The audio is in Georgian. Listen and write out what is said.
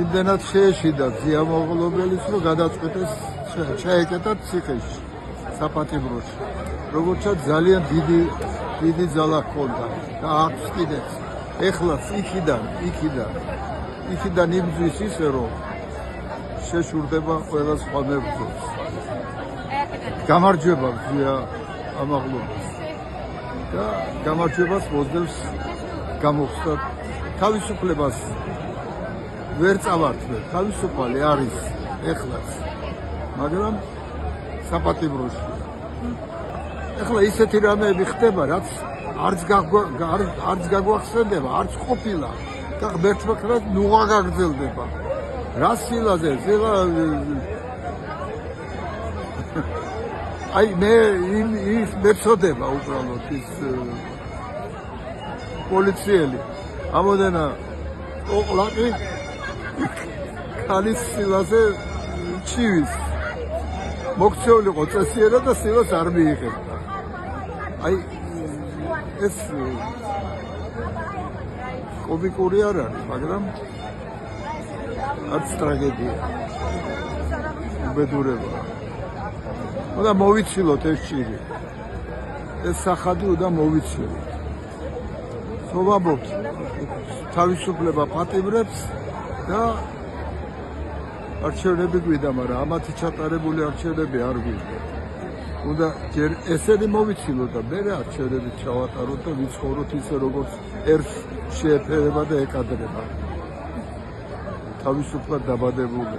იმდენად შეეშიდა ზიამოღლობელის, რომ გადაწყვეტეს ჩაეკეტათ ციხეში, საპატიმროში. როგორცაც ძალიან დიდი ძალა ჰქონდა და აქვს კიდეც. ეხლაც იქიდან იბრძვის ისე, რომ შეშურდება ყველა სხვა მებრძოლს. გამარჯვება გზია ამაღლობას და გამარჯვებას მოსდევს გამოხსნა თავისუფლებას ვერ წავართვებ, თავისუფალი არის ეხლაც, მაგრამ საპატიმროში. ეხლა ისეთი რამეები ხდება, რაც არც გაგვახსენდება, არც ყოფილა და ღმერთმა ხრად ნუღა გაგრძელდება. რა სილაზე, აი მე ის მეწოდება უბრალოდ ის პოლიციელი ამოდენა ოყლაკი ქალის სილაზე ჩივის მოქცეულიყო წესიერად და სილას არ მიიღებდა. აი ეს კომიკური არ არის, მაგრამ არც ტრაგედია. უბედურება. უნდა მოვიცილოთ ეს ჭირი. ეს სახადი უნდა მოვიცილოთ. ვამბობთ თავისუფლება პატიმრებს და არჩევნები გვიდა, მაგრამ ამათი ჩატარებული არჩევნები არ გვიდა. უნდა ჯერ ესენი მოვიცილოთ და მე არჩევნებით ჩავატაროთ და ვიცხოვროთ ისე, როგორც ერთს შეეფერება და ეკადრება. თავისუფლად დაბადებული.